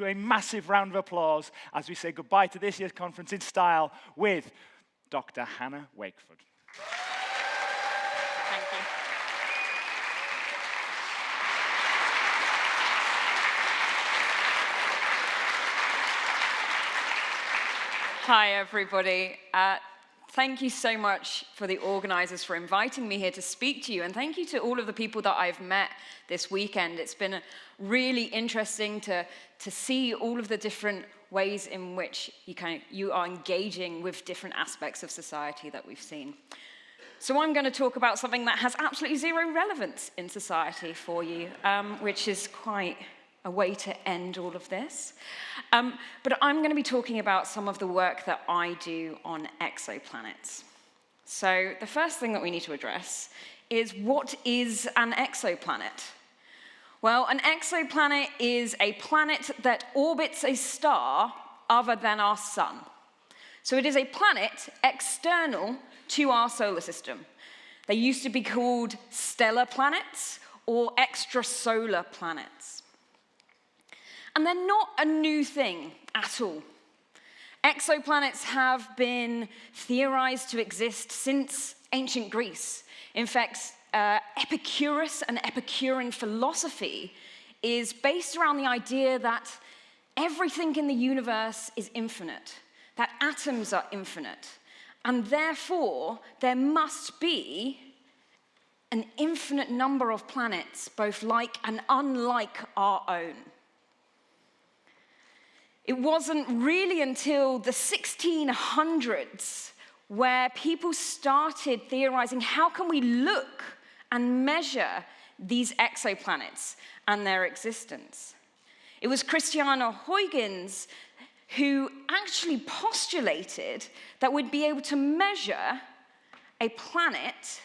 to a massive round of applause as we say goodbye to this year's conference in style with Dr. Hannah Wakeford. Thank you. Hi, everybody. Thank you so much for the organizers for inviting me here to speak to you, and thank you to all of the people that I've met this weekend. It's been really interesting to see all of the different ways in which you are engaging with different aspects of society that we've seen. So I'm going to talk about something that has absolutely zero relevance in society for you, which is quite a way to end all of this. But I'm going to be talking about some of the work that I do on exoplanets. So the first thing that we need to address is, what is an exoplanet? Well, an exoplanet is a planet that orbits a star other than our sun. So it is a planet external to our solar system. They used to be called stellar planets or extrasolar planets. And they're not a new thing at all. Exoplanets have been theorized to exist since ancient Greece. In fact, Epicurus and Epicurean philosophy is based around the idea that everything in the universe is infinite, that atoms are infinite, and therefore there must be an infinite number of planets, both like and unlike our own. It wasn't really until the 1600s where people started theorizing, how can we look and measure these exoplanets and their existence? It was Christiana Huygens who actually postulated that we'd be able to measure a planet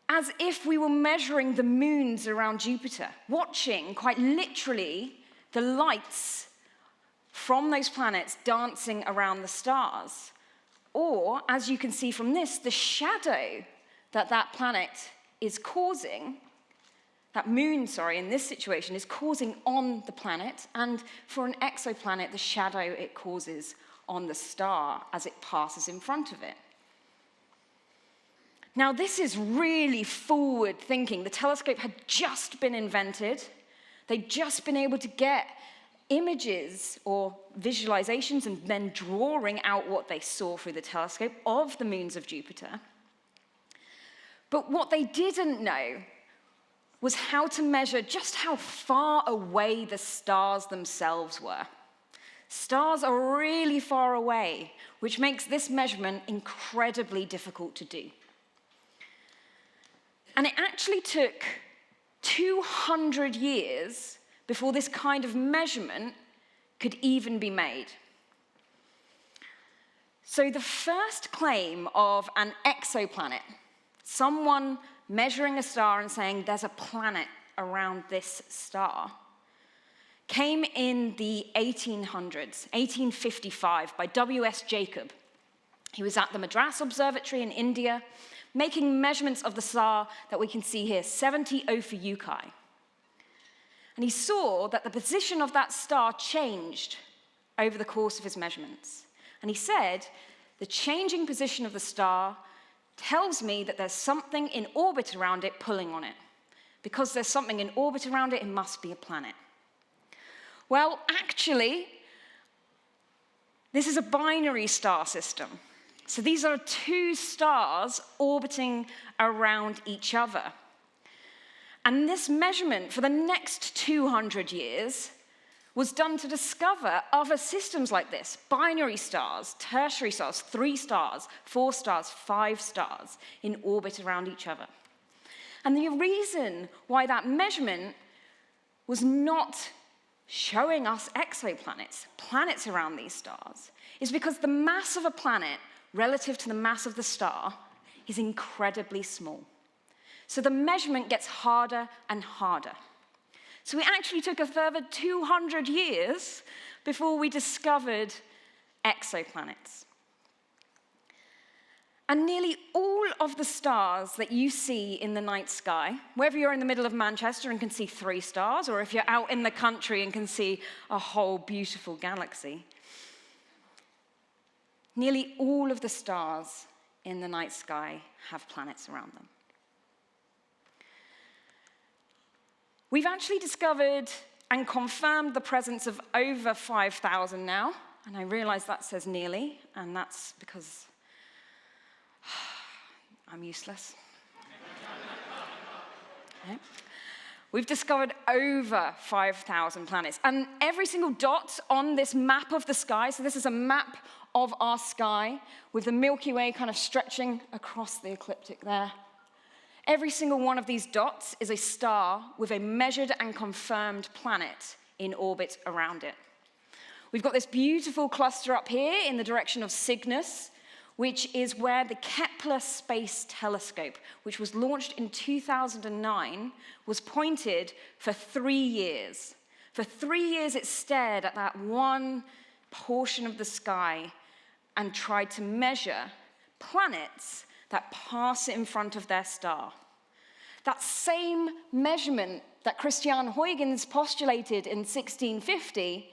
as if we were measuring the moons around Jupiter, watching quite literally the lights from those planets dancing around the stars. Or, as you can see from this, the shadow that planet is causing, that moon, in this situation, is causing on the planet, and for an exoplanet, the shadow it causes on the star as it passes in front of it. Now, this is really forward thinking. The telescope had just been invented. They'd just been able to get images or visualizations and then drawing out what they saw through the telescope of the moons of Jupiter. But what they didn't know was how to measure just how far away the stars themselves were. Stars are really far away, which makes this measurement incredibly difficult to do. And it actually took 200 years before this kind of measurement could even be made. So the first claim of an exoplanet, someone measuring a star and saying there's a planet around this star, came in the 1800s, 1855, by W.S. Jacob. He was at the Madras Observatory in India, making measurements of the star that we can see here, 70 Ophiuchi. And he saw that the position of that star changed over the course of his measurements. And he said, the changing position of the star tells me that there's something in orbit around it pulling on it. Because there's something in orbit around it, it must be a planet. Well, actually, this is a binary star system. So these are two stars orbiting around each other. And this measurement for the next 200 years was done to discover other systems like this: binary stars, tertiary stars, 3 stars, 4 stars, 5 stars in orbit around each other. And the reason why that measurement was not showing us exoplanets, planets around these stars, is because the mass of a planet relative to the mass of the star is incredibly small. So the measurement gets harder and harder. So it actually took a further 200 years before we discovered exoplanets. And nearly all of the stars that you see in the night sky, whether you're in the middle of Manchester and can see 3 stars, or if you're out in the country and can see a whole beautiful galaxy, nearly all of the stars in the night sky have planets around them. We've actually discovered and confirmed the presence of over 5,000 now, and I realize that says nearly, and that's because I'm useless. Okay. We've discovered over 5,000 planets, and every single dot on this map of the sky, so this is a map of our sky with the Milky Way kind of stretching across the ecliptic there. Every single one of these dots is a star with a measured and confirmed planet in orbit around it. We've got this beautiful cluster up here in the direction of Cygnus, which is where the Kepler Space Telescope, which was launched in 2009, was pointed for 3 years. For 3 years, it stared at that one portion of the sky and tried to measure planets that pass in front of their star. That same measurement that Christian Huygens postulated in 1650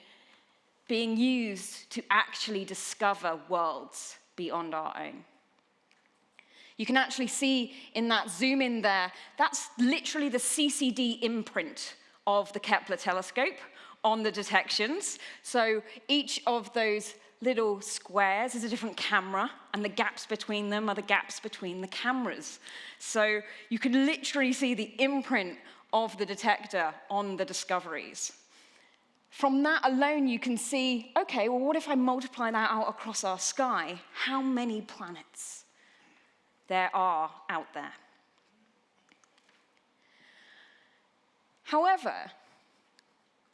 being used to actually discover worlds beyond our own. You can actually see in that zoom in there, that's literally the CCD imprint of the Kepler telescope on the detections. So each of those little squares is a different camera, and the gaps between them are the gaps between the cameras. So you can literally see the imprint of the detector on the discoveries. From that alone, you can see, okay, well, what if I multiply that out across our sky? How many planets there are out there? However,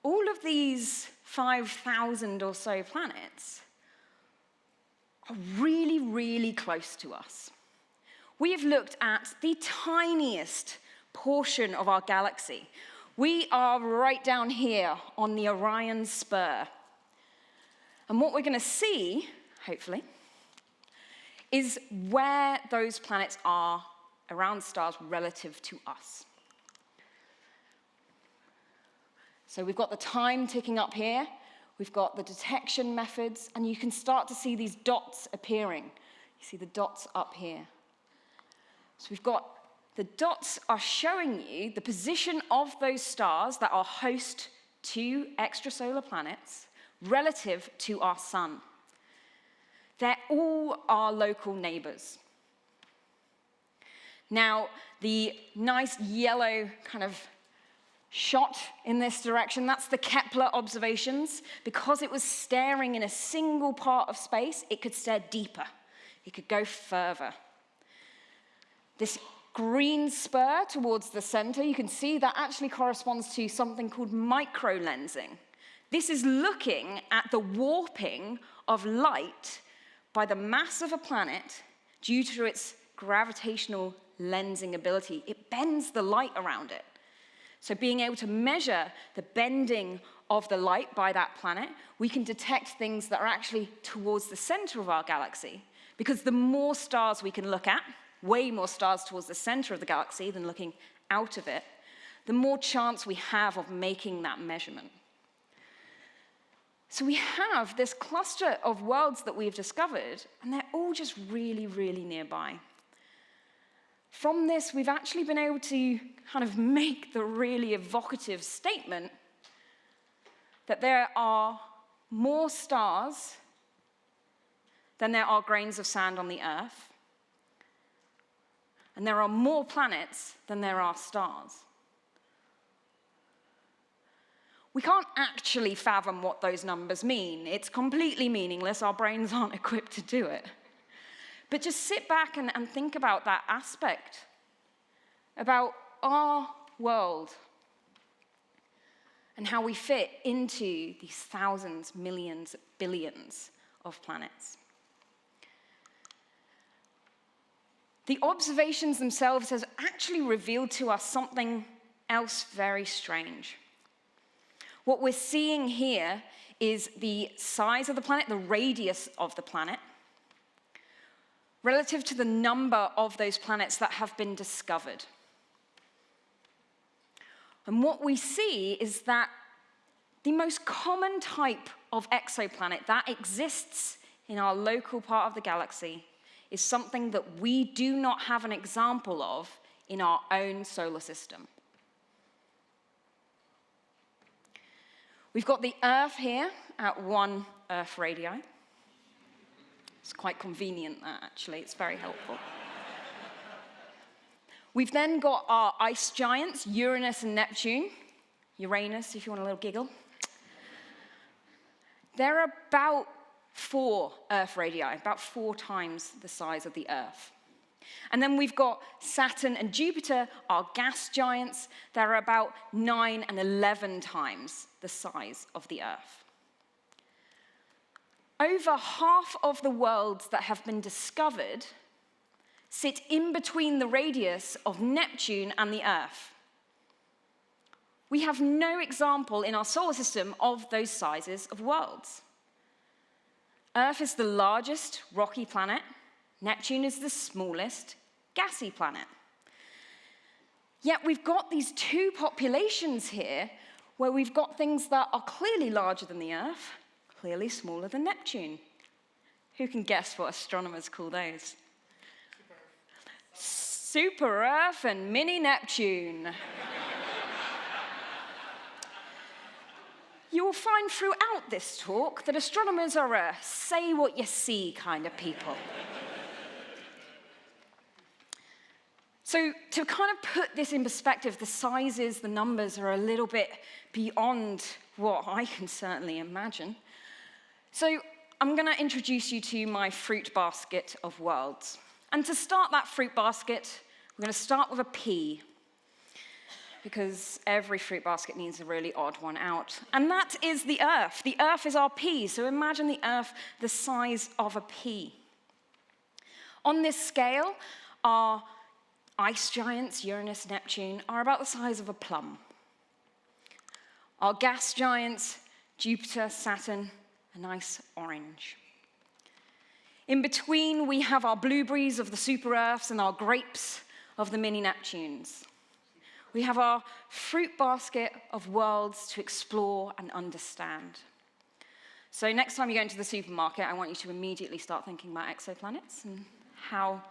all of these 5,000 or so planets are really, really close to us. We have looked at the tiniest portion of our galaxy. We are right down here on the Orion Spur. And what we're going to see, hopefully, is where those planets are around stars relative to us. So we've got the time ticking up here. We've got the detection methods, and you can start to see these dots appearing. You see the dots up here. So we've got the dots are showing you the position of those stars that are host to extrasolar planets relative to our sun. They're all our local neighbors. Now, the nice yellow kind of shot in this direction, that's the Kepler observations. Because it was staring in a single part of space, it could stare deeper. It could go further. This green spur towards the center, you can see that actually corresponds to something called microlensing. This is looking at the warping of light by the mass of a planet due to its gravitational lensing ability. It bends the light around it. So being able to measure the bending of the light by that planet, we can detect things that are actually towards the center of our galaxy. Because the more stars we can look at, way more stars towards the center of the galaxy than looking out of it, the more chance we have of making that measurement. So we have this cluster of worlds that we've discovered, and they're all just really, really nearby. From this, we've actually been able to kind of make the really evocative statement that there are more stars than there are grains of sand on the Earth, and there are more planets than there are stars. We can't actually fathom what those numbers mean. It's completely meaningless. Our brains aren't equipped to do it. But just sit back and think about that aspect, about our world and how we fit into these thousands, millions, billions of planets. The observations themselves have actually revealed to us something else very strange. What we're seeing here is the size of the planet, the radius of the planet, relative to the number of those planets that have been discovered. And what we see is that the most common type of exoplanet that exists in our local part of the galaxy is something that we do not have an example of in our own solar system. We've got the Earth here at 1 Earth radii. It's quite convenient, that, actually. It's very helpful. We've then got our ice giants, Uranus and Neptune. Uranus, if you want a little giggle. They're about 4 Earth radii, about 4 times the size of the Earth. And then we've got Saturn and Jupiter, our gas giants. They're about 9 and 11 times the size of the Earth. Over half of the worlds that have been discovered sit in between the radius of Neptune and the Earth. We have no example in our solar system of those sizes of worlds. Earth is the largest rocky planet. Neptune is the smallest gassy planet. Yet we've got these 2 populations here where we've got things that are clearly larger than the Earth, clearly smaller than Neptune. Who can guess what astronomers call those? Super Earth and mini Neptune. You will find throughout this talk that astronomers are a say what you see kind of people. So to kind of put this in perspective, the sizes, the numbers are a little bit beyond what I can certainly imagine. So I'm going to introduce you to my fruit basket of worlds. And to start that fruit basket, we're going to start with a pea, because every fruit basket needs a really odd one out. And that is the Earth. The Earth is our pea, so imagine the Earth the size of a pea. On this scale, our ice giants, Uranus, Neptune, are about the size of a plum. Our gas giants, Jupiter, Saturn, a nice orange. In between, we have our blueberries of the super Earths and our grapes of the mini Neptunes. We have our fruit basket of worlds to explore and understand. So next time you go into the supermarket, I want you to immediately start thinking about exoplanets and how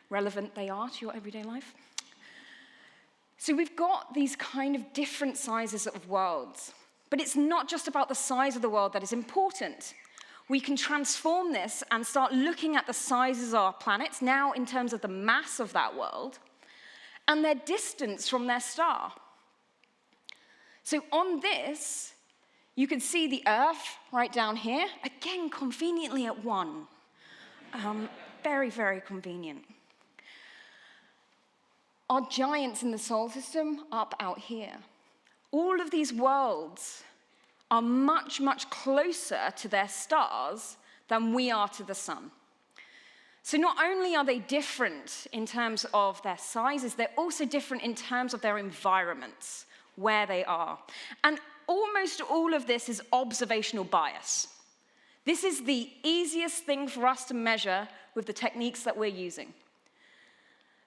relevant they are to your everyday life. So we've got these kind of different sizes of worlds. But it's not just about the size of the world that is important. We can transform this and start looking at the sizes of our planets now in terms of the mass of that world and their distance from their star. So on this, you can see the Earth right down here, again, conveniently at 1. Very, very convenient. Our giants in the solar system up out here. All of these worlds are much, much closer to their stars than we are to the sun. So not only are they different in terms of their sizes, they're also different in terms of their environments, where they are. And almost all of this is observational bias. This is the easiest thing for us to measure with the techniques that we're using.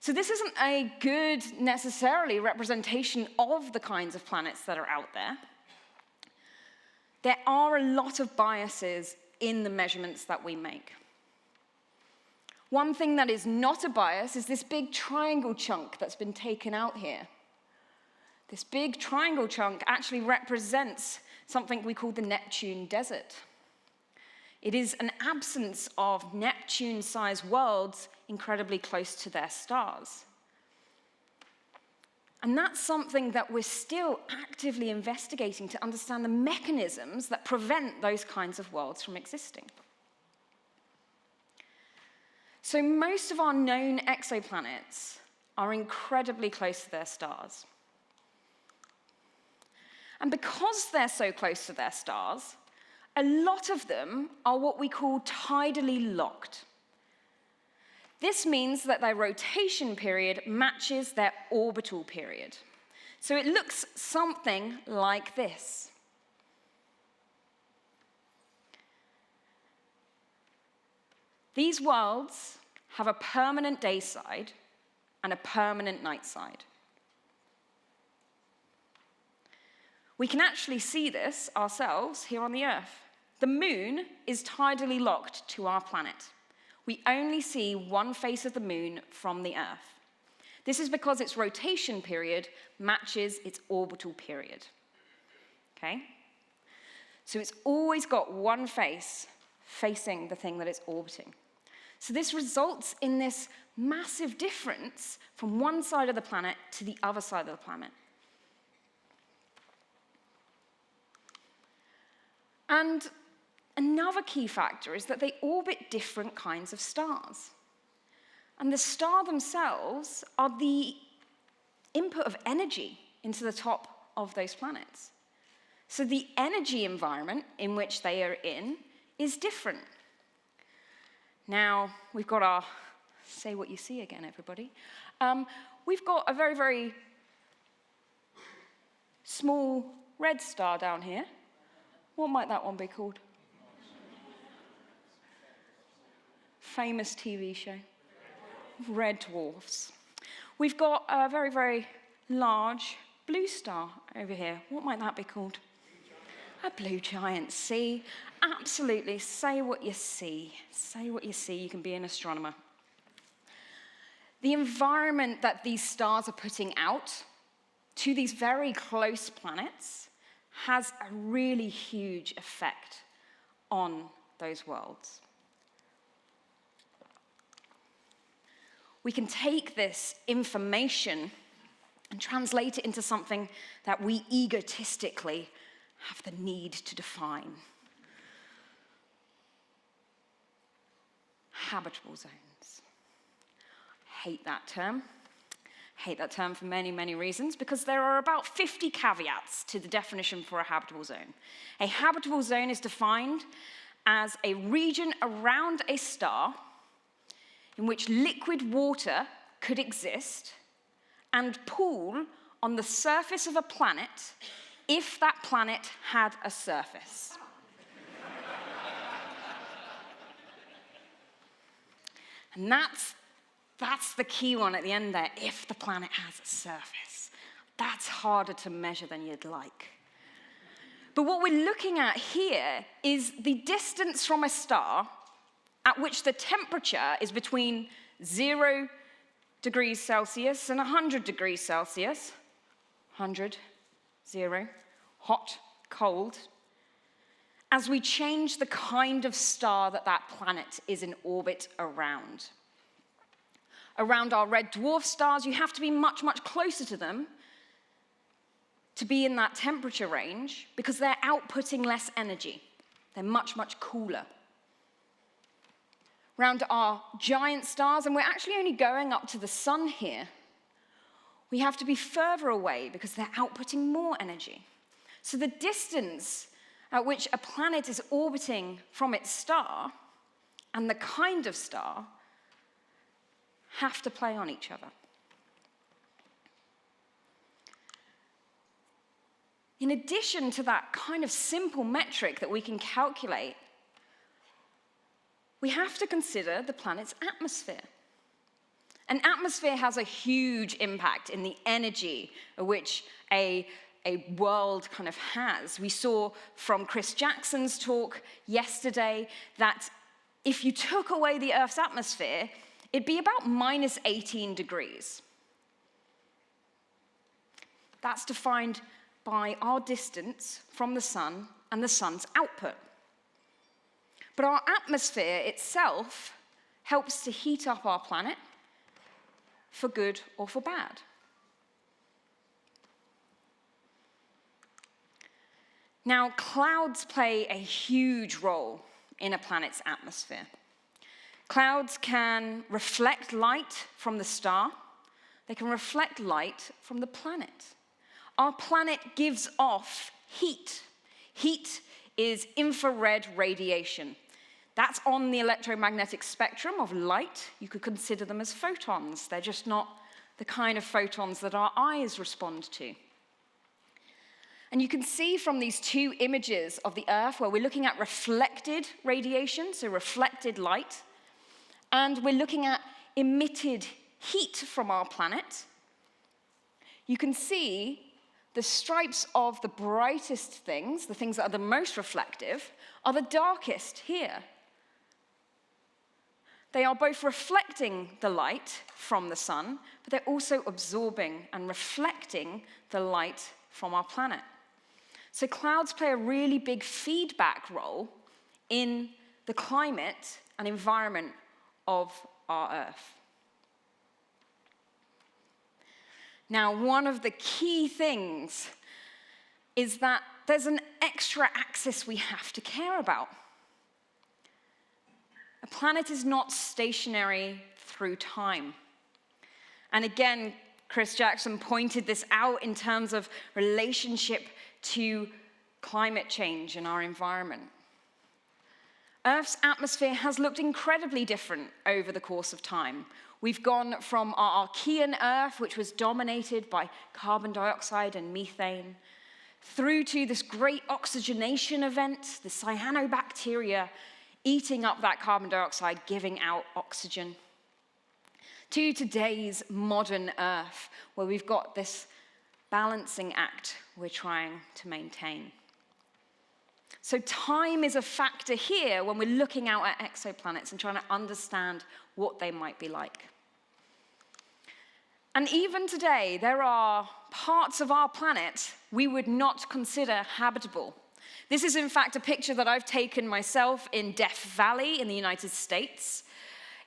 So this isn't a good, necessarily, representation of the kinds of planets that are out there. There are a lot of biases in the measurements that we make. One thing that is not a bias is this big triangle chunk that's been taken out here. This big triangle chunk actually represents something we call the Neptune Desert. It is an absence of Neptune-sized worlds incredibly close to their stars. And that's something that we're still actively investigating to understand the mechanisms that prevent those kinds of worlds from existing. So most of our known exoplanets are incredibly close to their stars. And because they're so close to their stars, a lot of them are what we call tidally locked. This means that their rotation period matches their orbital period. So it looks something like this. These worlds have a permanent day side and a permanent night side. We can actually see this ourselves here on the Earth. The moon is tidally locked to our planet. We only see one face of the moon from the Earth. This is because its rotation period matches its orbital period. Okay? So it's always got one face facing the thing that it's orbiting. So this results in this massive difference from one side of the planet to the other side of the planet. And another key factor is that they orbit different kinds of stars. And the stars themselves are the input of energy into the top of those planets. So the energy environment in which they are in is different. Now, we've got our, say what you see again, everybody. We've got a very, very small red star down here. What might that one be called? Famous TV show. Red dwarfs. We've got a very, very large blue star over here. What might that be called? A blue giant. See? Absolutely. Say what you see. Say what you see. You can be an astronomer. The environment that these stars are putting out to these very close planets has a really huge effect on those worlds. We can take this information and translate it into something that we egotistically have the need to define. Habitable zones. Hate that term. Hate that term for many, many reasons, because there are about 50 caveats to the definition for a habitable zone. A habitable zone is defined as a region around a star in which liquid water could exist and pool on the surface of a planet if that planet had a surface. And that's the key one at the end there, if the planet has a surface. That's harder to measure than you'd like. But what we're looking at here is the distance from a star at which the temperature is between 0 degrees Celsius and 100 degrees Celsius. 100, 0, hot, cold. As we change the kind of star that that planet is in orbit around. Around our red dwarf stars, you have to be much, much closer to them to be in that temperature range because they're outputting less energy. They're much, much cooler. Around our giant stars, and we're actually only going up to the sun here, we have to be further away because they're outputting more energy. So the distance at which a planet is orbiting from its star and the kind of star have to play on each other. In addition to that kind of simple metric that we can calculate, we have to consider the planet's atmosphere. An atmosphere has a huge impact in the energy which a world kind of has. We saw from Chris Jackson's talk yesterday that if you took away the Earth's atmosphere, it'd be about minus 18 degrees. That's defined by our distance from the sun and the sun's output. But our atmosphere itself helps to heat up our planet for good or for bad. Now, clouds play a huge role in a planet's atmosphere. Clouds can reflect light from the star. They can reflect light from the planet. Our planet gives off heat. Heat is infrared radiation. That's on the electromagnetic spectrum of light. You could consider them as photons. They're just not the kind of photons that our eyes respond to. And you can see from these two images of the Earth where we're looking at reflected radiation, so reflected light, and we're looking at emitted heat from our planet, you can see the stripes of the brightest things, the things that are the most reflective, are the darkest here. They are both reflecting the light from the sun, but they're also absorbing and reflecting the light from our planet. So clouds play a really big feedback role in the climate and environment of our Earth. Now, one of the key things is that there's an extra axis we have to care about. A planet is not stationary through time. And again, Chris Jackson pointed this out in terms of relationship to climate change and our environment. Earth's atmosphere has looked incredibly different over the course of time. We've gone from our Archean Earth, which was dominated by carbon dioxide and methane, through to this great oxygenation event, the cyanobacteria eating up that carbon dioxide, giving out oxygen, to today's modern Earth, where we've got this balancing act we're trying to maintain. So time is a factor here when we're looking out at exoplanets and trying to understand what they might be like. And even today, there are parts of our planet we would not consider habitable. This is, in fact, a picture that I've taken myself in Death Valley in the United States.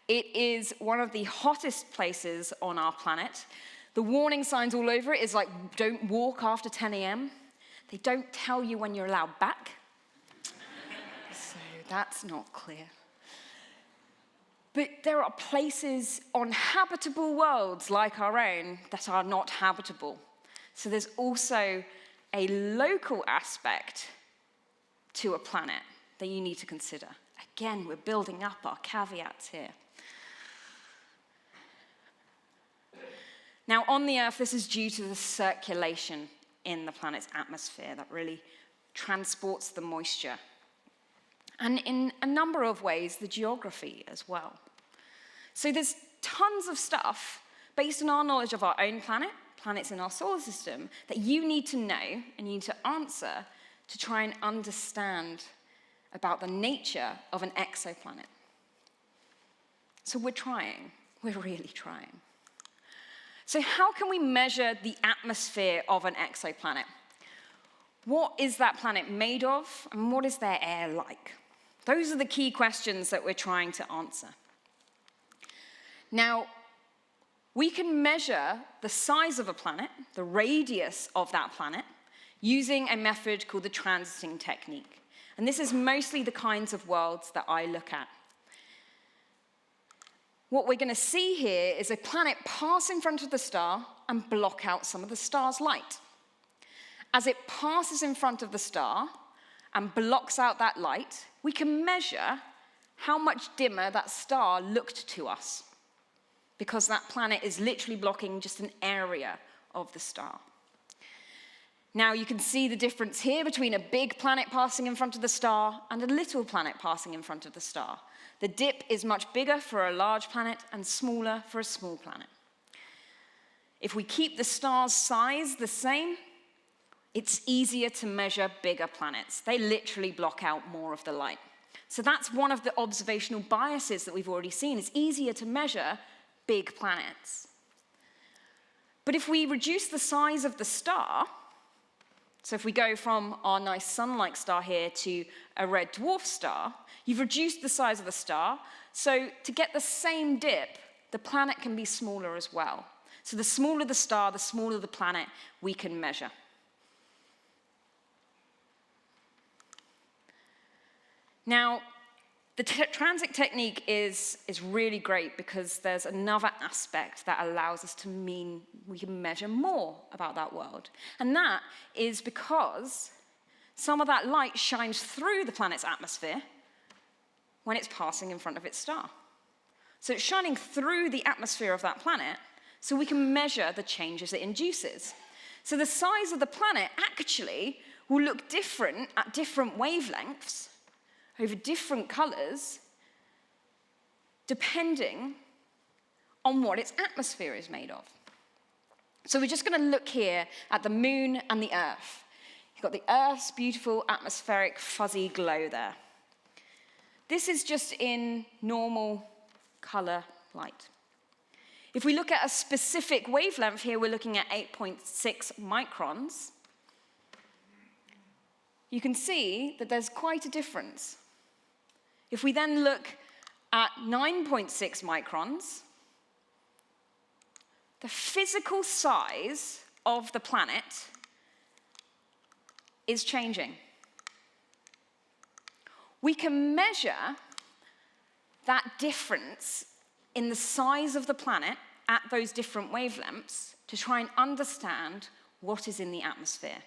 It is one of the hottest places on our planet. The warning signs all over it is like, don't walk after 10 a.m. They don't tell you when you're allowed back. So that's not clear. But there are places on habitable worlds like our own that are not habitable. So there's also a local aspect to a planet that you need to consider. Again, we're building up our caveats here. Now, on the Earth, this is due to the circulation in the planet's atmosphere that really transports the moisture. And in a number of ways, the geography as well. So there's tons of stuff based on our knowledge of our own planet, planets in our solar system, that you need to know and you need to answer to try and understand about the nature of an exoplanet. So we're trying. We're really trying. So how can we measure the atmosphere of an exoplanet? What is that planet made of, and what is their air like? Those are the key questions that we're trying to answer. Now, we can measure the size of a planet, the radius of that planet, using a method called the transiting technique. And this is mostly the kinds of worlds that I look at. What we're going to see here is a planet pass in front of the star and block out some of the star's light. As it passes in front of the star and blocks out that light, we can measure how much dimmer that star looked to us, because that planet is literally blocking just an area of the star. Now you can see the difference here between a big planet passing in front of the star and a little planet passing in front of the star. The dip is much bigger for a large planet and smaller for a small planet. If we keep the star's size the same, it's easier to measure bigger planets. They literally block out more of the light. So that's one of the observational biases that we've already seen. It's easier to measure big planets. But if we reduce the size of the star, so if we go from our nice sun-like star here to a red dwarf star, you've reduced the size of the star, so to get the same dip, the planet can be smaller as well. So the smaller the star, the smaller the planet we can measure. Now, the transit technique is really great because there's another aspect that allows us to mean we can measure more about that world. And that is because some of that light shines through the planet's atmosphere when it's passing in front of its star. So it's shining through the atmosphere of that planet, so we can measure the changes it induces. So the size of the planet actually will look different at different wavelengths, over different colors, depending on what its atmosphere is made of. So we're just going to look here at the moon and the Earth. You've got the Earth's beautiful atmospheric fuzzy glow there. This is just in normal color light. If we look at a specific wavelength here, we're looking at 8.6 microns. You can see that there's quite a difference. If we then look at 9.6 microns, the physical size of the planet is changing. We can measure that difference in the size of the planet at those different wavelengths to try and understand what is in the atmosphere.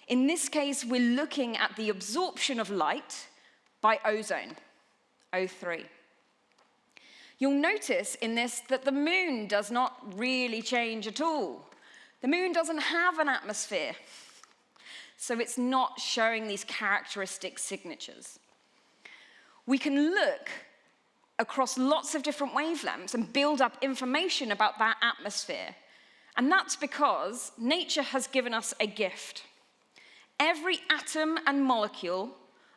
In this case, we're looking at the absorption of light by ozone, O3. You'll notice in this that the moon does not really change at all. The moon doesn't have an atmosphere, so it's not showing these characteristic signatures. We can look across lots of different wavelengths and build up information about that atmosphere. And that's because nature has given us a gift. Every atom and molecule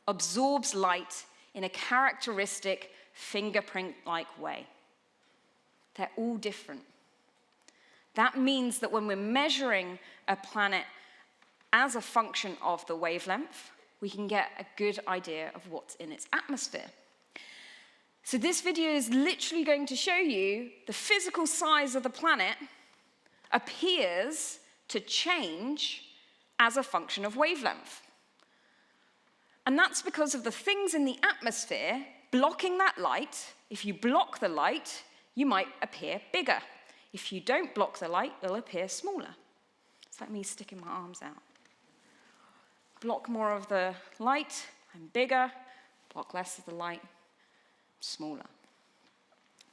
absorbs light in a characteristic fingerprint-like way. They're all different. That means that when we're measuring a planet as a function of the wavelength, we can get a good idea of what's in its atmosphere. So this video is literally going to show you the physical size of the planet appears to change as a function of wavelength. And that's because of the things in the atmosphere blocking that light. If you block the light, you might appear bigger. If you don't block the light, it'll appear smaller. It's like me sticking my arms out. Block more of the light, I'm bigger. Block less of the light, smaller.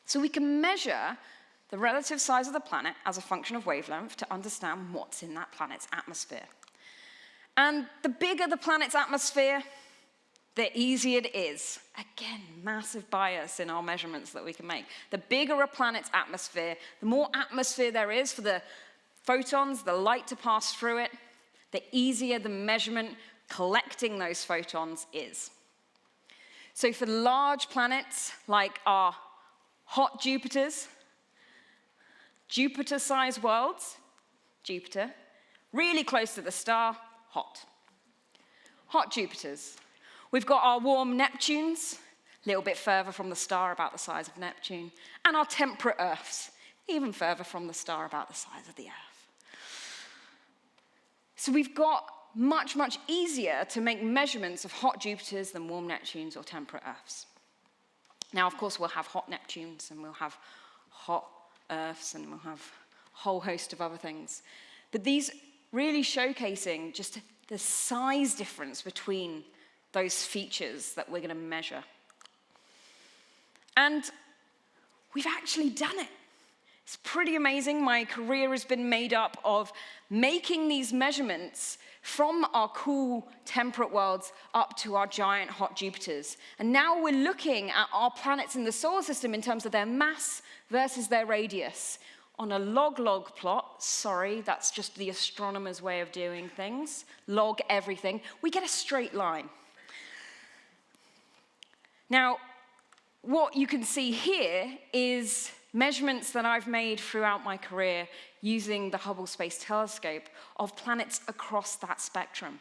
So we can measure the relative size of the planet as a function of wavelength to understand what's in that planet's atmosphere. And the bigger the planet's atmosphere, the easier it is. Again, massive bias in our measurements that we can make. The bigger a planet's atmosphere, the more atmosphere there is for the photons, the light to pass through it, the easier the measurement collecting those photons is. So for large planets like our hot Jupiters, Jupiter-sized worlds, Jupiter, really close to the star, hot. Hot Jupiters. We've got our warm Neptunes, a little bit further from the star, about the size of Neptune, and our temperate Earths, even further from the star, about the size of the Earth. So we've got much, much easier to make measurements of hot Jupiters than warm Neptunes or temperate Earths. Now, of course, we'll have hot Neptunes, and we'll have hot Earths, and we'll have a whole host of other things. But these really showcasing just the size difference between those features that we're going to measure. And we've actually done it. It's pretty amazing. My career has been made up of making these measurements from our cool temperate worlds up to our giant hot Jupiters. And now we're looking at our planets in the solar system in terms of their mass versus their radius. On a log-log plot, sorry, that's just the astronomer's way of doing things, log everything, we get a straight line. Now, what you can see here is measurements that I've made throughout my career using the Hubble Space Telescope of planets across that spectrum,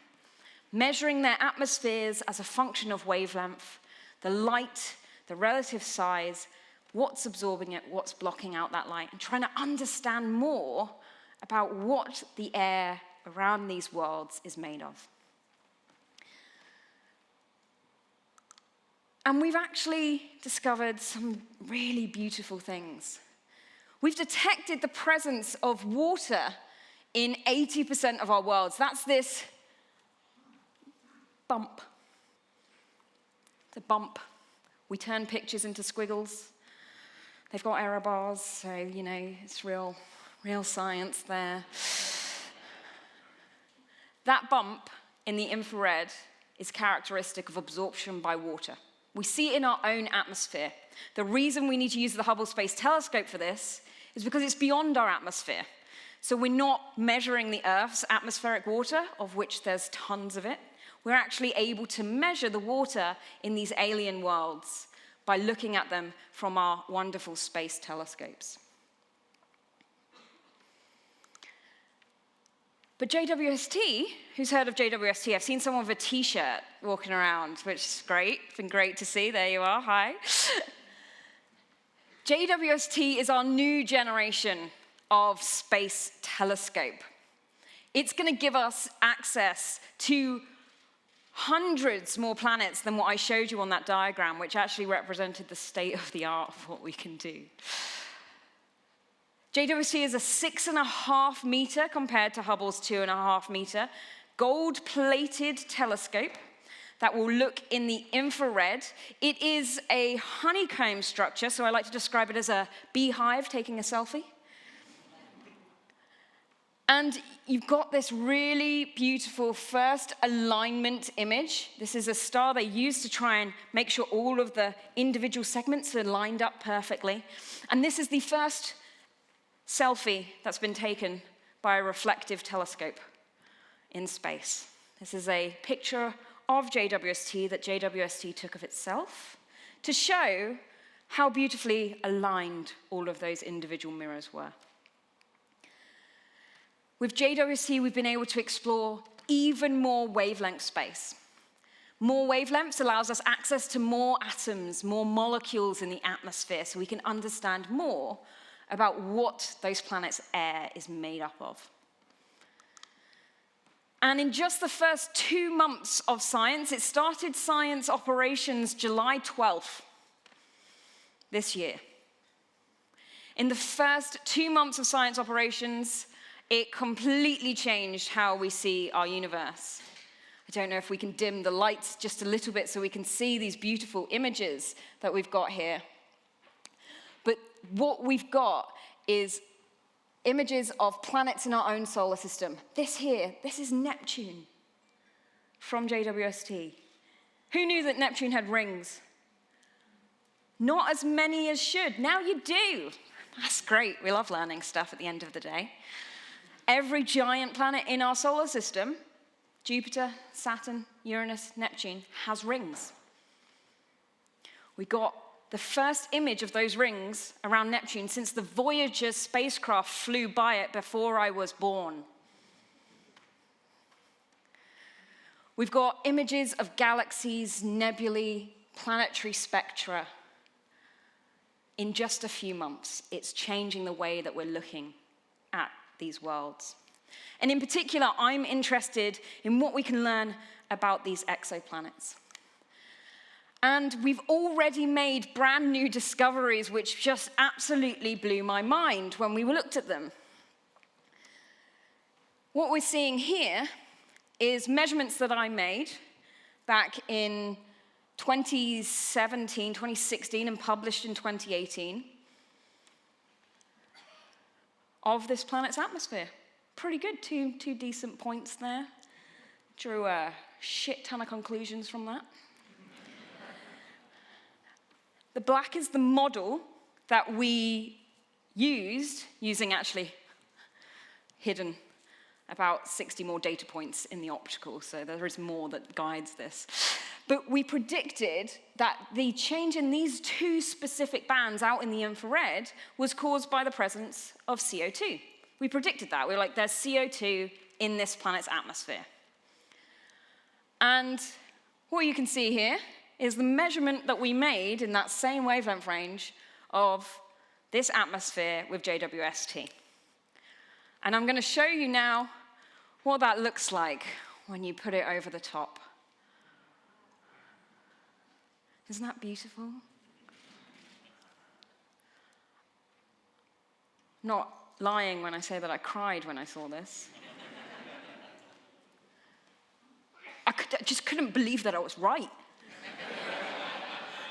measuring their atmospheres as a function of wavelength, the light, the relative size, what's absorbing it, what's blocking out that light, and trying to understand more about what the air around these worlds is made of. And we've actually discovered some really beautiful things. We've detected the presence of water in 80% of our worlds. That's this bump. The bump. We turn pictures into squiggles. They've got error bars, so, you know, it's real science there. That bump in the infrared is characteristic of absorption by water. We see it in our own atmosphere. The reason we need to use the Hubble Space Telescope for this is because it's beyond our atmosphere. So we're not measuring the Earth's atmospheric water, of which there's tons of it. We're actually able to measure the water in these alien worlds by looking at them from our wonderful space telescopes. But JWST, who's heard of JWST? I've seen someone with a t-shirt walking around, which is great. It's been great to see. There you are. Hi. JWST is our new generation of space telescope. It's going to give us access to hundreds more planets than what I showed you on that diagram, which actually represented the state of the art of what we can do. JWST is a 6.5 meter compared to Hubble's 2.5 meter gold-plated telescope that will look in the infrared. It is a honeycomb structure, so I like to describe it as a beehive taking a selfie. And you've got this really beautiful first alignment image. This is a star they used to try and make sure all of the individual segments are lined up perfectly. And this is the first selfie that's been taken by a reflective telescope in space. This is a picture of JWST that JWST took of itself to show how beautifully aligned all of those individual mirrors were. With JWST, we've been able to explore even more wavelength space. More wavelengths allows us access to more atoms, more molecules in the atmosphere, so we can understand more about what those planets' air is made up of. And in just the first 2 months of science, it started science operations July 12th this year. In the first 2 months of science operations, it completely changed how we see our universe. I don't know if we can dim the lights just a little bit so we can see these beautiful images that we've got here. But what we've got is images of planets in our own solar system. This here, this is Neptune from JWST. Who knew that Neptune had rings? Not as many as should. Now you do. That's great. We love learning stuff at the end of the day. Every giant planet in our solar system, Jupiter, Saturn, Uranus, Neptune, has rings. We got the first image of those rings around Neptune since the Voyager spacecraft flew by it before I was born. We've got images of galaxies, nebulae, planetary spectra. In just a few months, it's changing the way that we're looking at these worlds. And in particular, I'm interested in what we can learn about these exoplanets. And we've already made brand new discoveries which just absolutely blew my mind when we looked at them. What we're seeing here is measurements that I made back in 2016, and published in 2018 of this planet's atmosphere. Pretty good, two decent points there. Drew a shit ton of conclusions from that. The black is the model that we used, using actually hidden about 60 more data points in the optical, so there is more that guides this. But we predicted that the change in these two specific bands out in the infrared was caused by the presence of CO2. We predicted that. We were like, there's CO2 in this planet's atmosphere. And what you can see here is the measurement that we made in that same wavelength range of this atmosphere with JWST. And I'm going to show you now what that looks like when you put it over the top. Isn't that beautiful? Not lying when I say that I cried when I saw this. I just couldn't believe that I was right.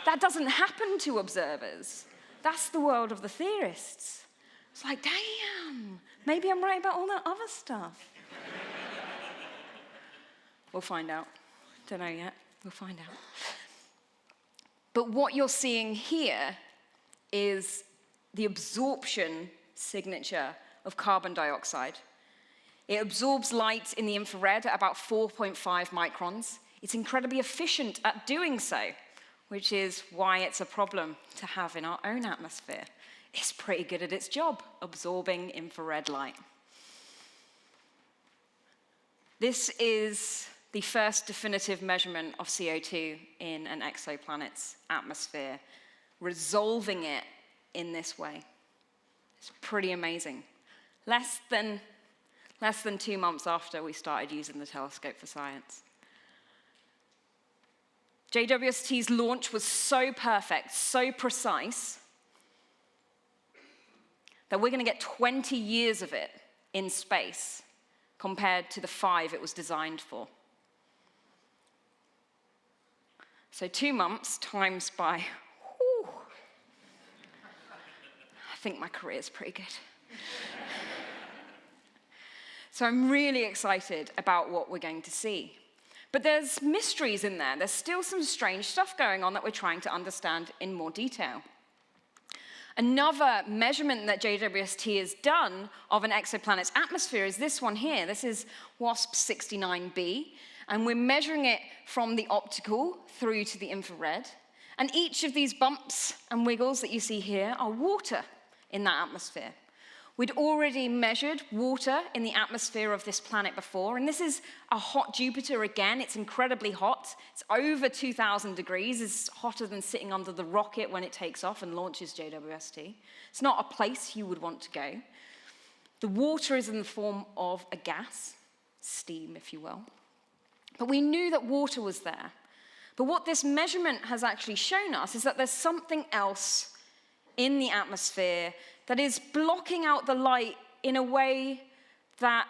That doesn't happen to observers. That's the world of the theorists. It's like, damn, maybe I'm right about all that other stuff. We'll find out. Don't know yet. We'll find out. But what you're seeing here is the absorption signature of carbon dioxide. It absorbs light in the infrared at about 4.5 microns. It's incredibly efficient at doing so, which is why it's a problem to have in our own atmosphere. It's pretty good at its job, absorbing infrared light. This is the first definitive measurement of CO2 in an exoplanet's atmosphere, resolving it in this way. It's pretty amazing. Less than 2 months after we started using the telescope for science. JWST's launch was so perfect, so precise, that we're going to get 20 years of it in space compared to the 5 it was designed for. So 2 months times by, I think my career is pretty good. So I'm really excited about what we're going to see. But there's mysteries in there. There's still some strange stuff going on that we're trying to understand in more detail. Another measurement that JWST has done of an exoplanet's atmosphere is this one here. This is WASP-69b, and we're measuring it from the optical through to the infrared. And each of these bumps and wiggles that you see here are water in that atmosphere. We'd already measured water in the atmosphere of this planet before, and this is a hot Jupiter again. It's incredibly hot. It's over 2,000 degrees. It's hotter than sitting under the rocket when it takes off and launches JWST. It's not a place you would want to go. The water is in the form of a gas, steam, if you will. But we knew that water was there. But what this measurement has actually shown us is that there's something else in the atmosphere that is blocking out the light in a way that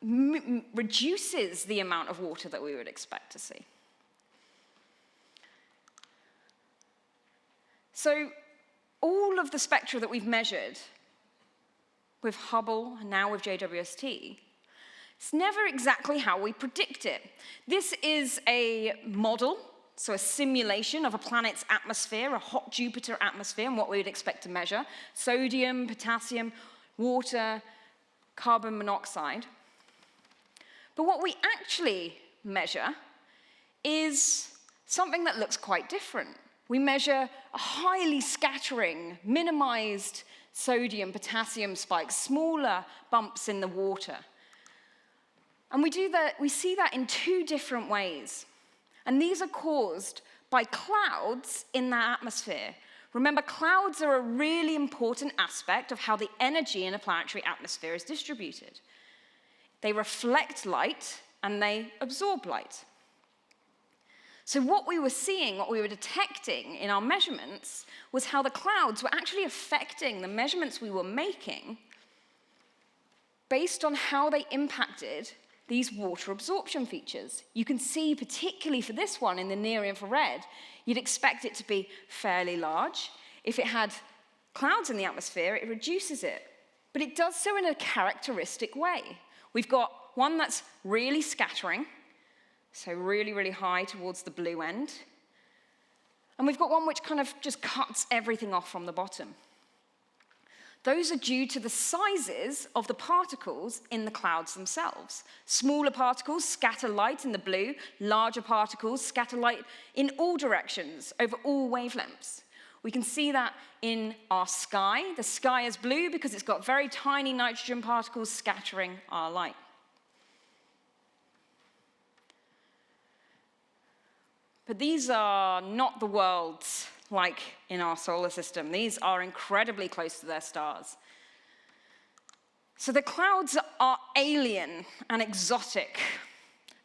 reduces the amount of water that we would expect to see. So all of the spectra that we've measured with Hubble and now with JWST, it's never exactly how we predict it. This is a model, so a simulation of a planet's atmosphere, a hot Jupiter atmosphere, and what we would expect to measure: sodium, potassium, water, carbon monoxide. But what we actually measure is something that looks quite different. We measure a highly scattering, minimized sodium, potassium spikes, smaller bumps in the water. And we see that in 2 different ways. And these are caused by clouds in that atmosphere. Remember, clouds are a really important aspect of how the energy in a planetary atmosphere is distributed. They reflect light and they absorb light. So what we were seeing, what we were detecting in our measurements, was how the clouds were actually affecting the measurements we were making based on how they impacted these water absorption features. You can see, particularly for this one in the near infrared, you'd expect it to be fairly large. If it had clouds in the atmosphere, it reduces it. But it does so in a characteristic way. We've got one that's really scattering, so really, really high towards the blue end. And we've got one which kind of just cuts everything off from the bottom. Those are due to the sizes of the particles in the clouds themselves. Smaller particles scatter light in the blue, larger particles scatter light in all directions, over all wavelengths. We can see that in our sky. The sky is blue because it's got very tiny nitrogen particles scattering our light. But these are not the worlds like in our solar system. These are incredibly close to their stars. So the clouds are alien and exotic.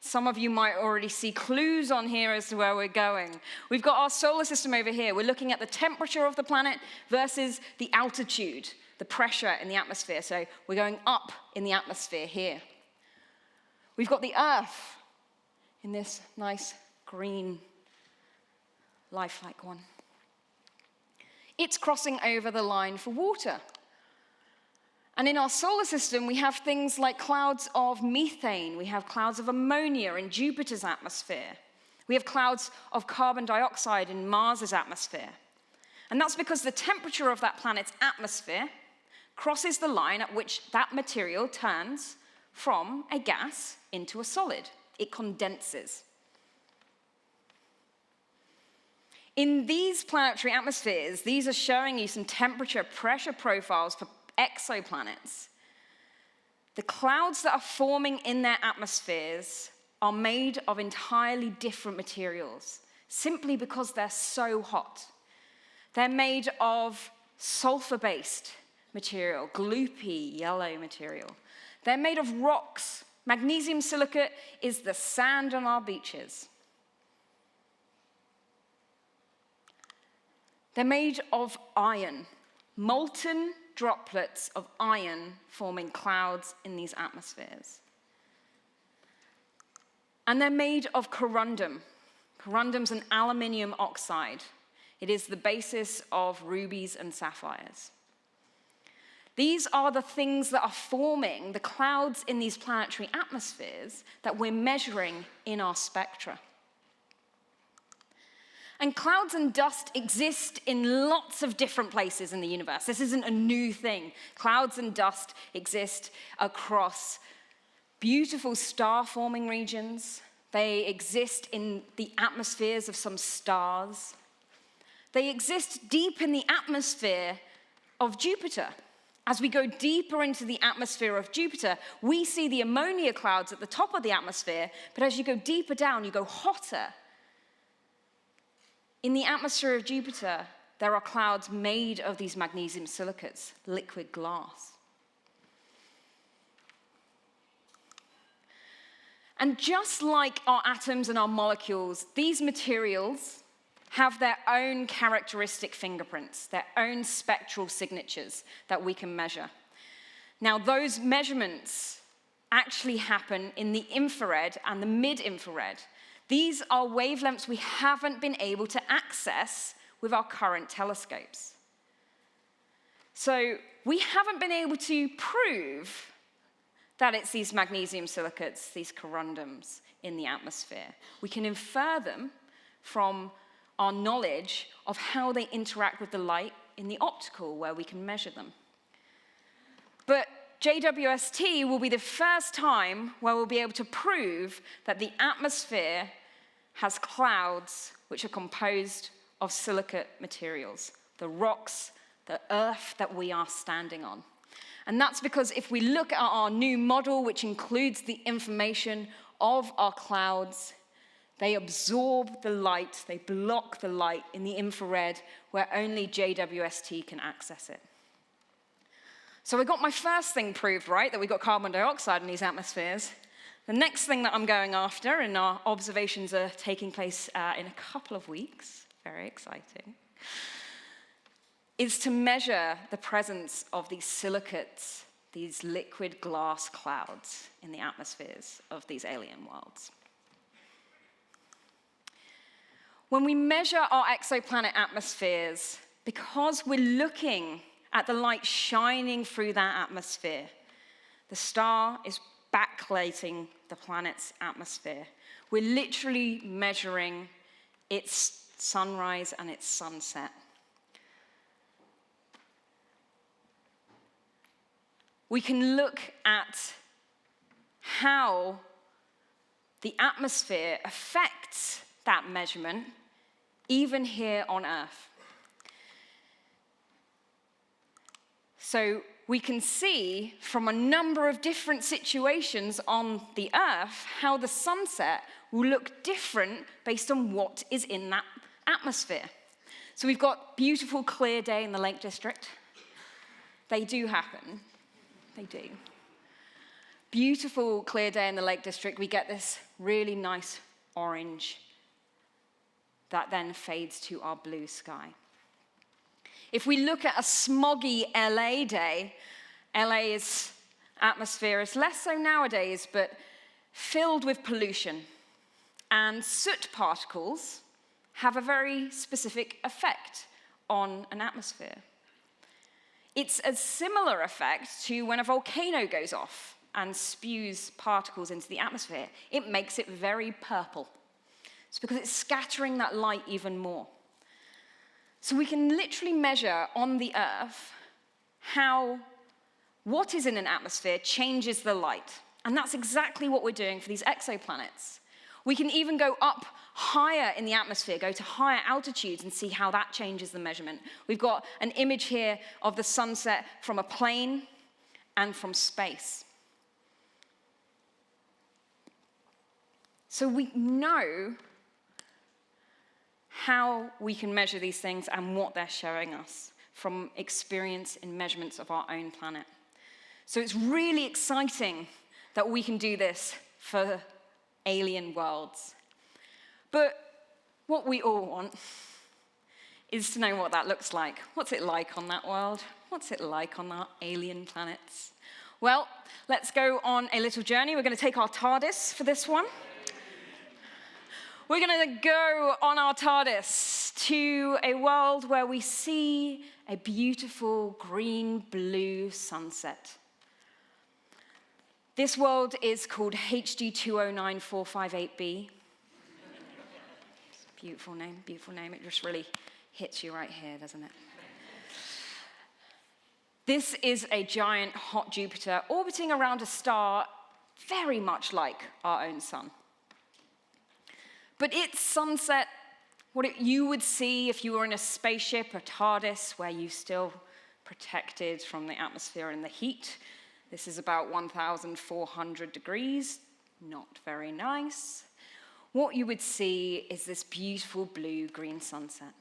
Some of you might already see clues on here as to where we're going. We've got our solar system over here. We're looking at the temperature of the planet versus the altitude, the pressure in the atmosphere. So we're going up in the atmosphere here. We've got the Earth in this nice green, lifelike one. It's crossing over the line for water. And in our solar system, we have things like clouds of methane. We have clouds of ammonia in Jupiter's atmosphere. We have clouds of carbon dioxide in Mars's atmosphere. And that's because the temperature of that planet's atmosphere crosses the line at which that material turns from a gas into a solid. It condenses. In these planetary atmospheres, these are showing you some temperature pressure profiles for exoplanets. The clouds that are forming in their atmospheres are made of entirely different materials, simply because they're so hot. They're made of sulfur-based material, gloopy yellow material. They're made of rocks. Magnesium silicate is the sand on our beaches. They're made of iron, molten droplets of iron forming clouds in these atmospheres. And they're made of corundum. Corundum's an aluminium oxide. It is the basis of rubies and sapphires. These are the things that are forming the clouds in these planetary atmospheres that we're measuring in our spectra. And clouds and dust exist in lots of different places in the universe. This isn't a new thing. Clouds and dust exist across beautiful star-forming regions. They exist in the atmospheres of some stars. They exist deep in the atmosphere of Jupiter. As we go deeper into the atmosphere of Jupiter, we see the ammonia clouds at the top of the atmosphere, but as you go deeper down, you go hotter. In the atmosphere of Jupiter, there are clouds made of these magnesium silicates, liquid glass. And just like our atoms and our molecules, these materials have their own characteristic fingerprints, their own spectral signatures that we can measure. Now, those measurements actually happen in the infrared and the mid-infrared. These are wavelengths we haven't been able to access with our current telescopes. So we haven't been able to prove that it's these magnesium silicates, these corundums in the atmosphere. We can infer them from our knowledge of how they interact with the light in the optical, where we can measure them. But JWST will be the first time where we'll be able to prove that the atmosphere has clouds which are composed of silicate materials, the rocks, the earth that we are standing on. And that's because if we look at our new model, which includes the information of our clouds, they absorb the light, they block the light in the infrared where only JWST can access it. So I got my first thing proved right, that we got carbon dioxide in these atmospheres. The next thing that I'm going after, and our observations are taking place in a couple of weeks, very exciting, is to measure the presence of these silicates, these liquid glass clouds in the atmospheres of these alien worlds. When we measure our exoplanet atmospheres, because we're looking at the light shining through that atmosphere, the star is backlighting the planet's atmosphere. We're literally measuring its sunrise and its sunset. We can look at how the atmosphere affects that measurement, even here on Earth. So we can see from a number of different situations on the Earth how the sunset will look different based on what is in that atmosphere. So we've got beautiful clear day in the Lake District. They do happen. They do. Beautiful clear day in the Lake District. We get this really nice orange that then fades to our blue sky. If we look at a smoggy LA day, LA's atmosphere is less so nowadays, but filled with pollution. And soot particles have a very specific effect on an atmosphere. It's a similar effect to when a volcano goes off and spews particles into the atmosphere. It makes it very purple. It's because it's scattering that light even more. So we can literally measure on the Earth how what is in an atmosphere changes the light. And that's exactly what we're doing for these exoplanets. We can even go up higher in the atmosphere, go to higher altitudes and see how that changes the measurement. We've got an image here of the sunset from a plane and from space. So we know how we can measure these things and what they're showing us from experience in measurements of our own planet. So it's really exciting that we can do this for alien worlds. But what we all want is to know what that looks like. What's it like on that world? What's it like on our alien planets? Well, let's go on a little journey. We're going to take our TARDIS for this one. We're going to go on our TARDIS to a world where we see a beautiful green-blue sunset. This world is called HD 209458b. Beautiful name, beautiful name. It just really hits you right here, doesn't it? This is a giant hot Jupiter orbiting around a star very much like our own sun. But its sunset, you would see if you were in a spaceship, a TARDIS, where you still protected from the atmosphere and the heat. This is about 1,400 degrees, not very nice. What you would see is this beautiful blue-green sunset.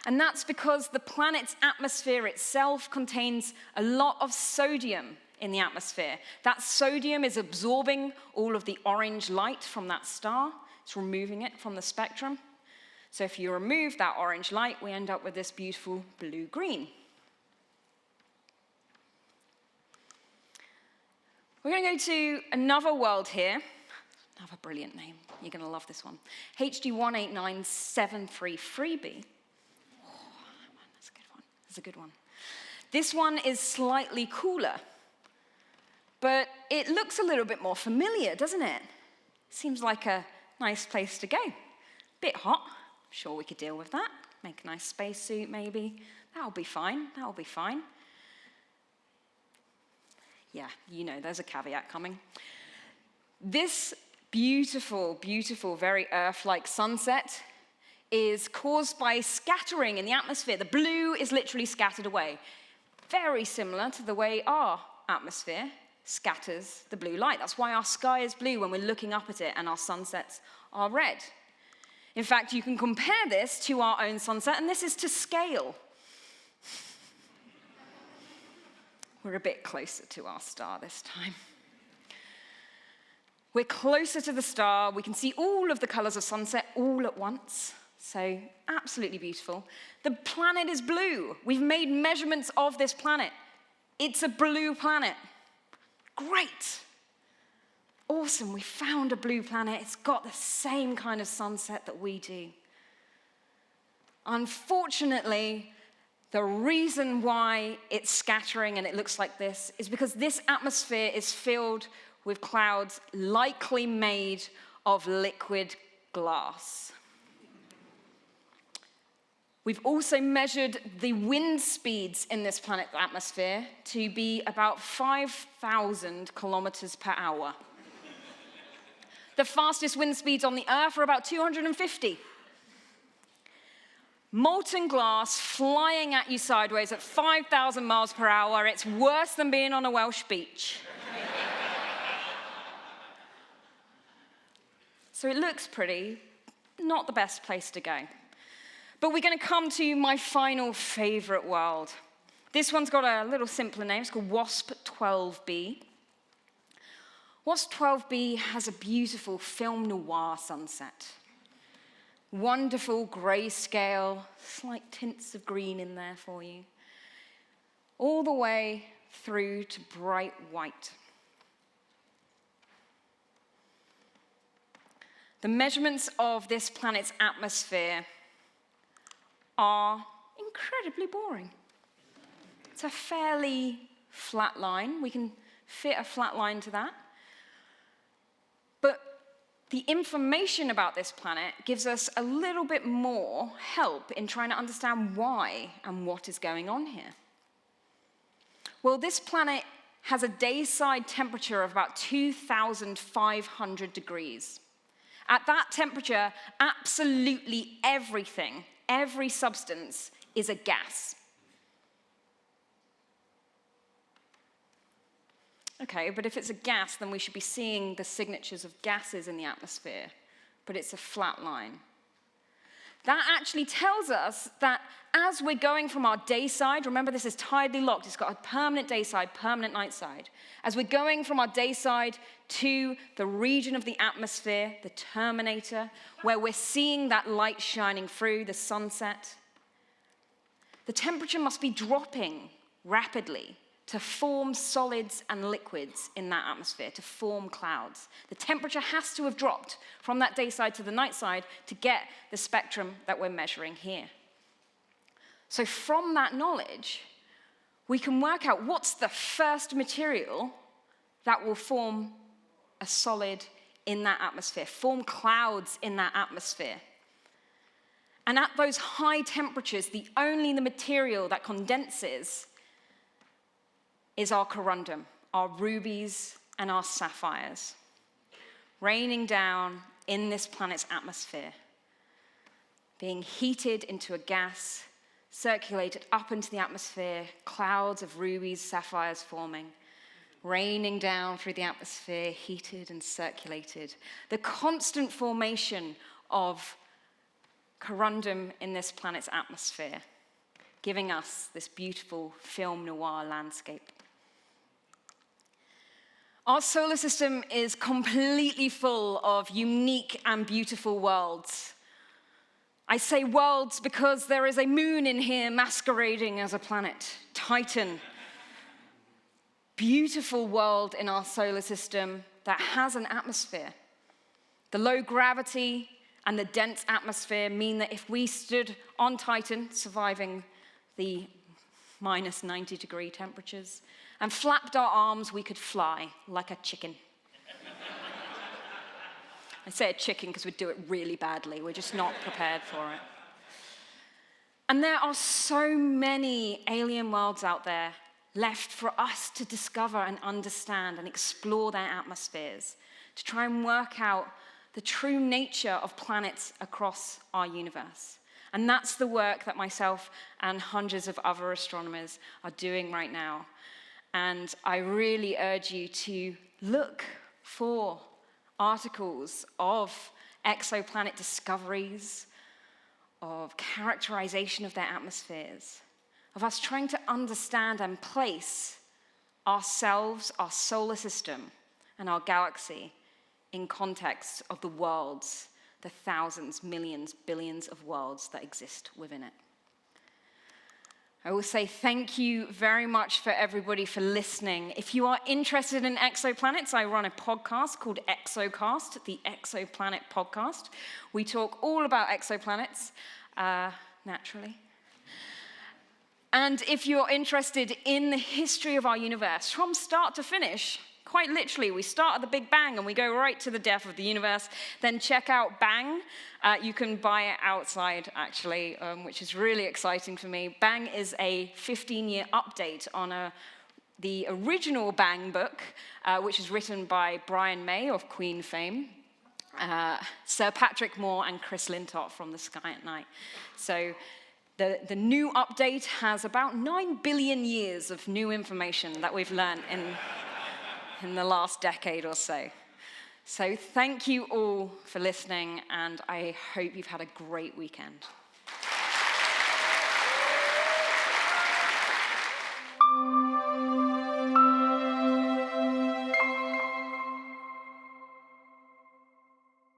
And that's because the planet's atmosphere itself contains a lot of sodium in the atmosphere. That sodium is absorbing all of the orange light from that star. It's removing it from the spectrum. So if you remove that orange light, we end up with this beautiful blue-green. We're going to go to another world here. Another brilliant name. You're going to love this one. HD 189733b. That's a good one. That's a good one. This one is slightly cooler, but it looks a little bit more familiar, doesn't it? Seems like a nice place to go. Bit hot. I'm sure we could deal with that. Make a nice spacesuit, maybe. That'll be fine. That'll be fine. Yeah, you know, there's a caveat coming. This beautiful, beautiful, very Earth-like sunset is caused by scattering in the atmosphere. The blue is literally scattered away. Very similar to the way our atmosphere scatters the blue light. That's why our sky is blue when we're looking up at it and our sunsets are red. In fact, you can compare this to our own sunset, and this is to scale. We're a bit closer to our star this time. We're closer to the star. We can see all of the colors of sunset all at once. So absolutely beautiful. The planet is blue. We've made measurements of this planet. It's a blue planet. Great. Awesome. We found a blue planet. It's got the same kind of sunset that we do. Unfortunately, the reason why it's scattering and it looks like this is because this atmosphere is filled with clouds likely made of liquid glass. We've also measured the wind speeds in this planet's atmosphere to be about 5,000 kilometers per hour. The fastest wind speeds on the Earth are about 250. Molten glass flying at you sideways at 5,000 miles per hour. It's worse than being on a Welsh beach. So it looks pretty, not the best place to go. But we're going to come to my final favorite world. This one's got a little simpler name. It's called WASP 12b. WASP 12b has a beautiful film noir sunset. Wonderful grayscale, slight tints of green in there for you. All the way through to bright white. The measurements of this planet's atmosphere are incredibly boring. It's a fairly flat line. We can fit a flat line to that. But the information about this planet gives us a little bit more help in trying to understand why and what is going on here. Well, this planet has a dayside temperature of about 2,500 degrees. At that temperature, absolutely everything, every substance, is a gas. Okay, but if it's a gas, then we should be seeing the signatures of gases in the atmosphere, but it's a flat line. That actually tells us that as we're going from our day side, remember this is tidally locked, it's got a permanent day side, permanent night side. As we're going from our day side to the region of the atmosphere, the terminator, where we're seeing that light shining through, the sunset, the temperature must be dropping rapidly to form solids and liquids in that atmosphere, to form clouds. The temperature has to have dropped from that day side to the night side to get the spectrum that we're measuring here. So from that knowledge, we can work out what's the first material that will form a solid in that atmosphere, form clouds in that atmosphere. And at those high temperatures, the material that condenses is our corundum, our rubies and our sapphires, raining down in this planet's atmosphere, being heated into a gas, circulated up into the atmosphere, clouds of rubies, sapphires forming, raining down through the atmosphere, heated and circulated. The constant formation of corundum in this planet's atmosphere, giving us this beautiful film noir landscape. Our solar system is completely full of unique and beautiful worlds. I say worlds because there is a moon in here masquerading as a planet, Titan. Beautiful world in our solar system that has an atmosphere. The low gravity and the dense atmosphere mean that if we stood on Titan, surviving the minus 90-degree temperatures, and flapped our arms, we could fly like a chicken. I say a chicken because we'd do it really badly. We're just not prepared for it. And there are so many alien worlds out there left for us to discover and understand and explore their atmospheres, to try and work out the true nature of planets across our universe. And that's the work that myself and hundreds of other astronomers are doing right now. And I really urge you to look for articles of exoplanet discoveries, of characterization of their atmospheres, of us trying to understand and place ourselves, our solar system, and our galaxy in context of the worlds, the thousands, millions, billions of worlds that exist within it. I will say thank you very much for everybody for listening. If you are interested in exoplanets, I run a podcast called Exocast, the Exoplanet Podcast. We talk all about exoplanets, naturally. And if you're interested in the history of our universe, from start to finish, quite literally, we start at the Big Bang and we go right to the death of the universe. Then check out Bang. You can buy it outside, actually, which is really exciting for me. Bang is a 15-year update on the original Bang book, which is written by Brian May of Queen fame, Sir Patrick Moore, and Chris Lintott from The Sky at Night. So the new update has about 9 billion years of new information that we've learned in the last decade or so. So thank you all for listening, and I hope you've had a great weekend.